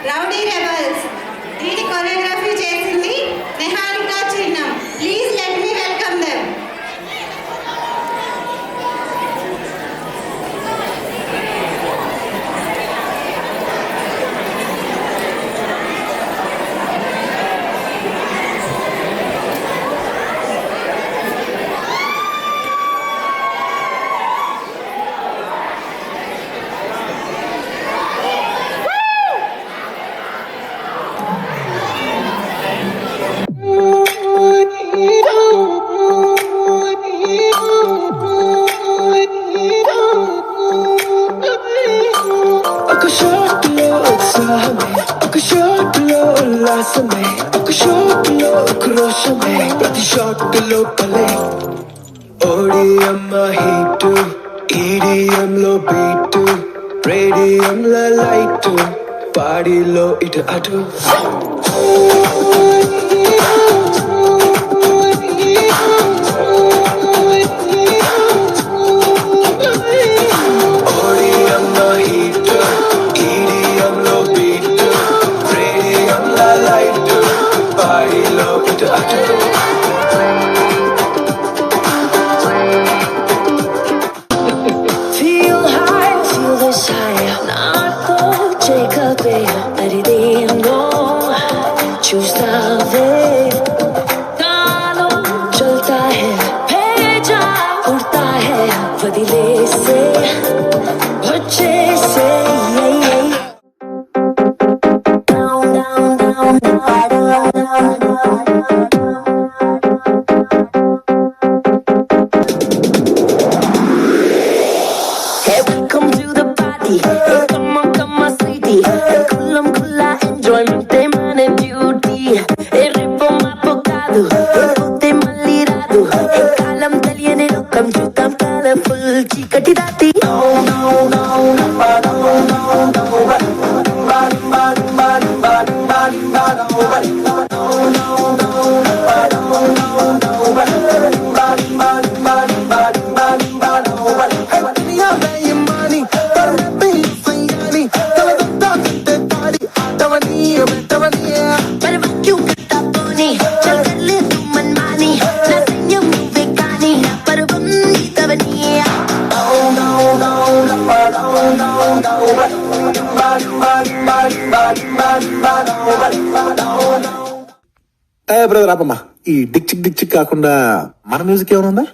Rowdy rebels. దీని choreography చేసింది Niharika Chinnam. Please let me welcome them. ప్రతి షాట్ లోపలే ఓడిఎం హీట్, ఈడిఎం లో బీట్, రేడియం లో లైట్, బాడీలో ఇటు అటు. బ్రదర్ ఆపమ్మా, ఈ డిక్ చిక్ కాకుండా మన మ్యూజిక్ ఏమైనా ఉందా?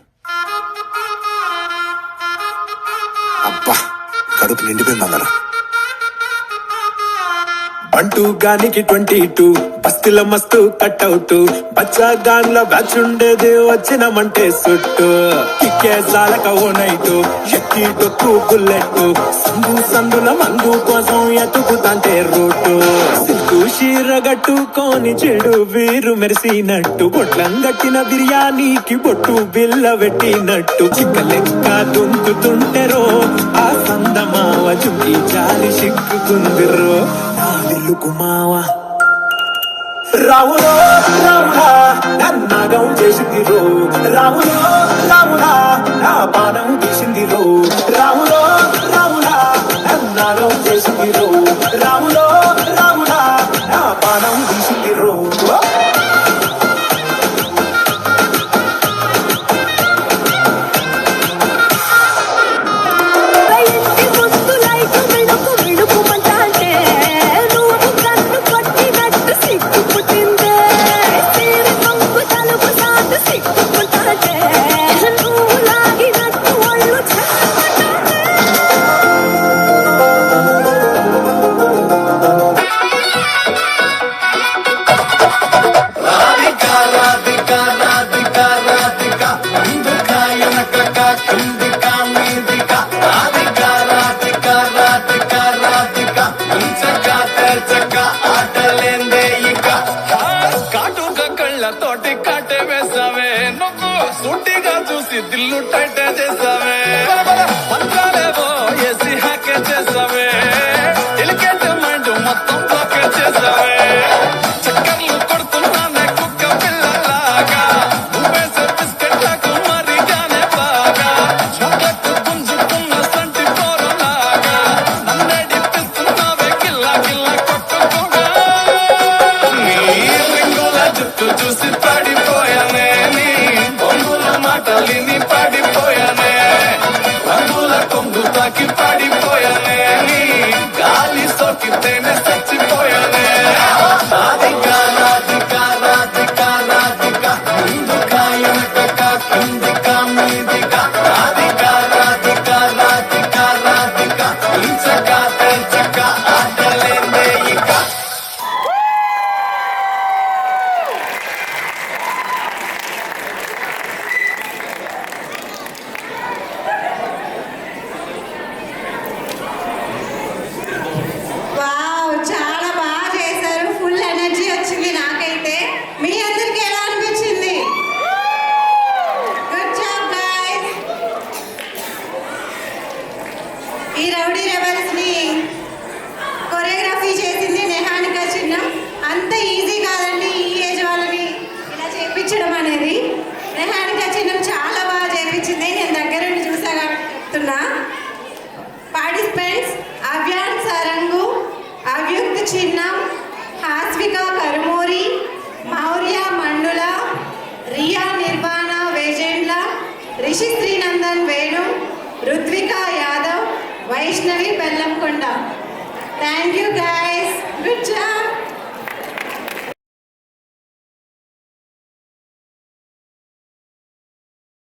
అబ్బా కడుపు నిండిపోయింది అందరూ. 1 గానికి 22 బస్తీల మస్తు కట్అవుట్, బచ్చా గాన్ల బ్యాచ్ ఉండేది వచ్చినమంటే సుట్టు. కిక్కే సాలక ఓ నైటు, ఎక్కి డొక్కు బుల్లెట్, సందుల మందు కోసం ఎతుకుతాంటే రూటు. సిగ్గు షీరగట్టుకోని చెడు వీరు మెరిసినట్టు, బొట్లం గట్టిన బిర్యానీకి బొట్టు బిల్ల పెట్టినట్టు, చిక్క లెక్క దుంకుతుంటెరో ఆ సందమావ చుంకి జారి సిక్కుకుందిరో కుమావా. రాములో రాముడా నన్నాగం చేసిందిరో, రాములో రాముడా నా పానం తీసిందిరో, రాములో రాముడా నన్నాగం చేసిందిరో, రాములో రాముడా నా పానం తీసిందిరో. దిల్లు టైట్ చేసావే, మంత్రాలేవో ఏసీ హ్యాకే చేసావే, ఎలికేట్ మైండ్ మొత్తం బ్లాక్ చేసావే. చక్కర్లు కొడుతున్నానే కుక్క పిల్లలాగా, నువ్వేసే బిస్కెట్లకు మరిగానే బాగా, చాక్లెట్ గుంజుకున్న సంటి పోరలాగా, నన్నే డిప్పిస్తున్నావే కిల్లా కిల్లా కొట్టుకో. చెప్తున్నా. Participants Avyan Sarangu, Avyukt Chinnam, Hasvika Karumuri, Maurya Mandula, Riya Nirvana Vejendla, Rishi Srinandan Venu, Ruthvika Yadav, Vaishnavi Bellamkonda. Thank you guys, good job.